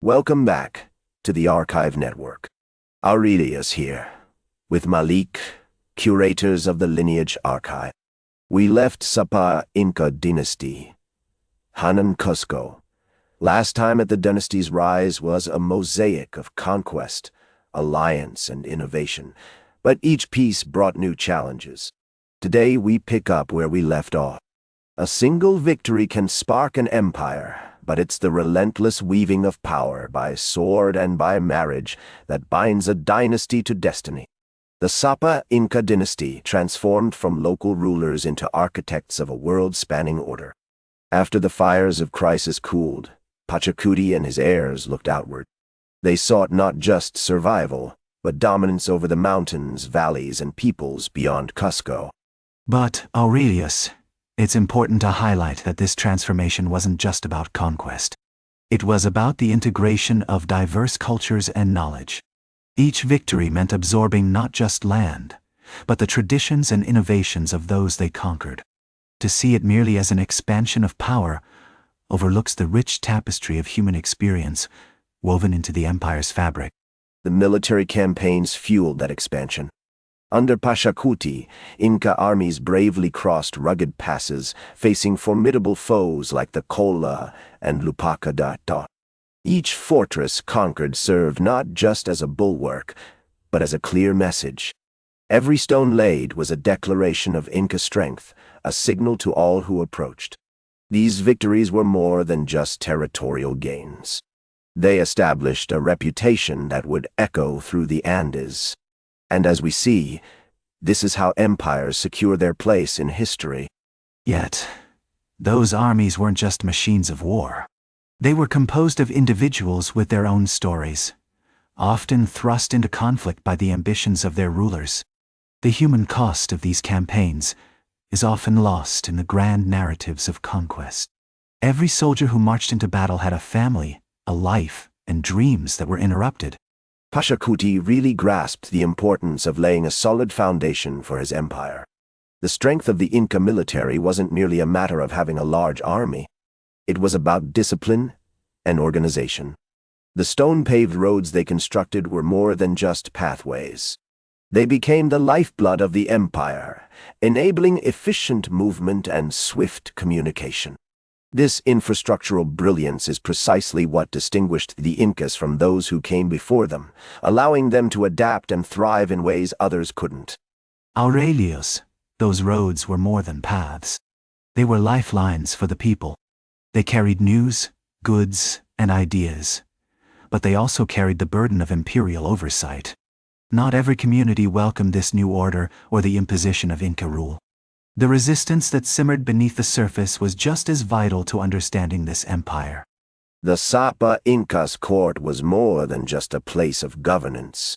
Welcome back to the Archive Network. Aurelius here, with Malik, curators of the Lineage Archive. We left Sapa Inca Dynasty, Hanan Cusco. Last time at the dynasty's rise was a mosaic of conquest, alliance, and innovation, but each piece brought new challenges. Today we pick up where we left off. A single victory can spark an empire, but it's the relentless weaving of power by sword and by marriage that binds a dynasty to destiny. The Sapa Inca Dynasty transformed from local rulers into architects of a world-spanning order. After the fires of crisis cooled, Pachacuti and his heirs looked outward. They sought not just survival, but dominance over the mountains, valleys, and peoples beyond Cusco. But, Aurelius, it's important to highlight that this transformation wasn't just about conquest. It was about the integration of diverse cultures and knowledge. Each victory meant absorbing not just land, but the traditions and innovations of those they conquered. To see it merely as an expansion of power overlooks the rich tapestry of human experience woven into the empire's fabric. The military campaigns fueled that expansion. Under Pachacuti, Inca armies bravely crossed rugged passes, facing formidable foes like the Colla and Lupaca. Each fortress conquered served not just as a bulwark, but as a clear message. Every stone laid was a declaration of Inca strength, a signal to all who approached. These victories were more than just territorial gains. They established a reputation that would echo through the Andes. And as we see, this is how empires secure their place in history. Yet, those armies weren't just machines of war. They were composed of individuals with their own stories, often thrust into conflict by the ambitions of their rulers. The human cost of these campaigns is often lost in the grand narratives of conquest. Every soldier who marched into battle had a family, a life, and dreams that were interrupted. Pachacuti really grasped the importance of laying a solid foundation for his empire. The strength of the Inca military wasn't merely a matter of having a large army. It was about discipline and organization. The stone-paved roads they constructed were more than just pathways. They became the lifeblood of the empire, enabling efficient movement and swift communication. This infrastructural brilliance is precisely what distinguished the Incas from those who came before them, allowing them to adapt and thrive in ways others couldn't. Aurelius, those roads were more than paths. They were lifelines for the people. They carried news, goods, and ideas. But they also carried the burden of imperial oversight. Not every community welcomed this new order or the imposition of Inca rule. The resistance that simmered beneath the surface was just as vital to understanding this empire. The Sapa Inca's court was more than just a place of governance.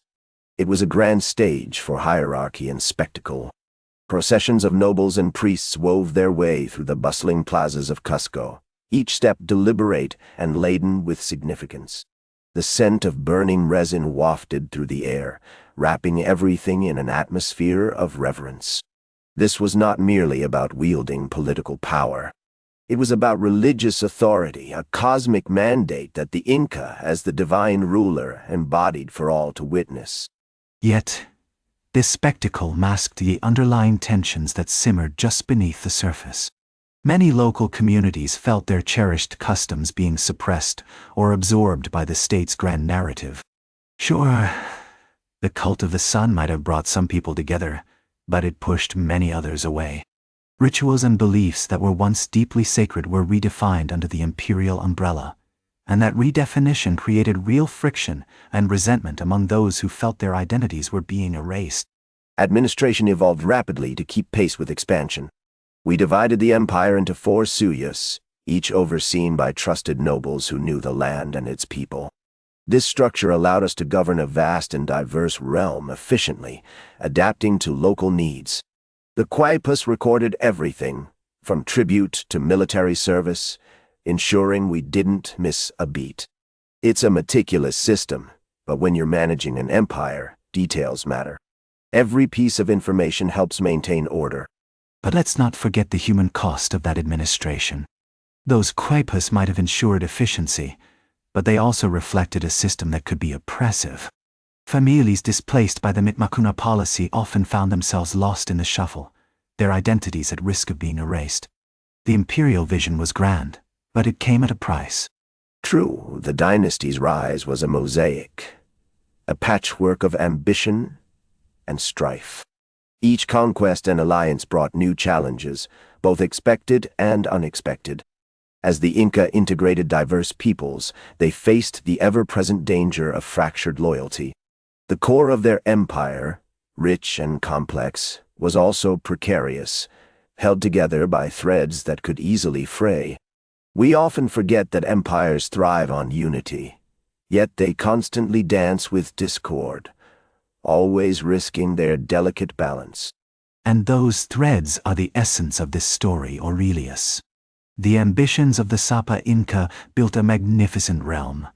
It was a grand stage for hierarchy and spectacle. Processions of nobles and priests wove their way through the bustling plazas of Cusco, each step deliberate and laden with significance. The scent of burning resin wafted through the air, wrapping everything in an atmosphere of reverence. This was not merely about wielding political power. It was about religious authority, a cosmic mandate that the Inca, as the divine ruler, embodied for all to witness. Yet, this spectacle masked the underlying tensions that simmered just beneath the surface. Many local communities felt their cherished customs being suppressed or absorbed by the state's grand narrative. Sure, the cult of the sun might have brought some people together, but it pushed many others away. Rituals and beliefs that were once deeply sacred were redefined under the imperial umbrella, and that redefinition created real friction and resentment among those who felt their identities were being erased. Administration evolved rapidly to keep pace with expansion. We divided the empire into 4 suyas, each overseen by trusted nobles who knew the land and its people. This structure allowed us to govern a vast and diverse realm efficiently, adapting to local needs. The Quipus recorded everything, from tribute to military service, ensuring we didn't miss a beat. It's a meticulous system, but when you're managing an empire, details matter. Every piece of information helps maintain order. But let's not forget the human cost of that administration. Those Quipus might have ensured efficiency, but they also reflected a system that could be oppressive. Families displaced by the Mitmakuna policy often found themselves lost in the shuffle, their identities at risk of being erased. The imperial vision was grand, but it came at a price. True, the dynasty's rise was a mosaic, a patchwork of ambition and strife. Each conquest and alliance brought new challenges, both expected and unexpected. As the Inca integrated diverse peoples, they faced the ever-present danger of fractured loyalty. The core of their empire, rich and complex, was also precarious, held together by threads that could easily fray. We often forget that empires thrive on unity, yet they constantly dance with discord, always risking their delicate balance. And those threads are the essence of this story, Aurelius. The ambitions of the Sapa Inca built a magnificent realm,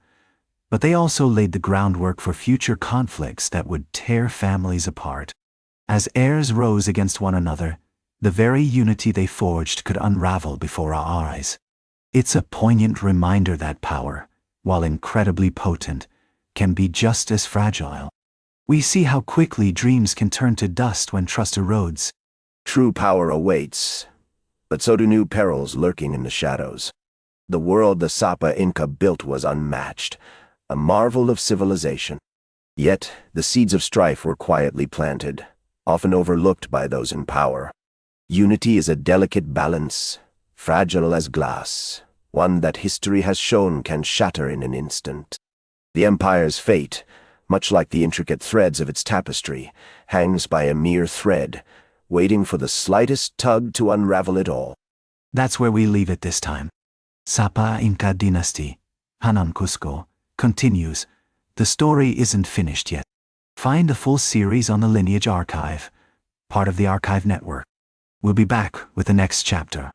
but they also laid the groundwork for future conflicts that would tear families apart. As heirs rose against one another, the very unity they forged could unravel before our eyes. It's a poignant reminder that power, while incredibly potent, can be just as fragile. We see how quickly dreams can turn to dust when trust erodes. True power awaits, but so do new perils lurking in the shadows. The world the Sapa Inca built was unmatched, a marvel of civilization. Yet the seeds of strife were quietly planted, often overlooked by those in power. Unity is a delicate balance, fragile as glass, one that history has shown can shatter in an instant. The empire's fate, much like the intricate threads of its tapestry, hangs by a mere thread, waiting for the slightest tug to unravel it all. That's where we leave it this time. Sapa Inca Dynasty, Hanan Cusco, continues. The story isn't finished yet. Find the full series on the Lineage archive, part of the Archive Network. We'll be back with the next chapter.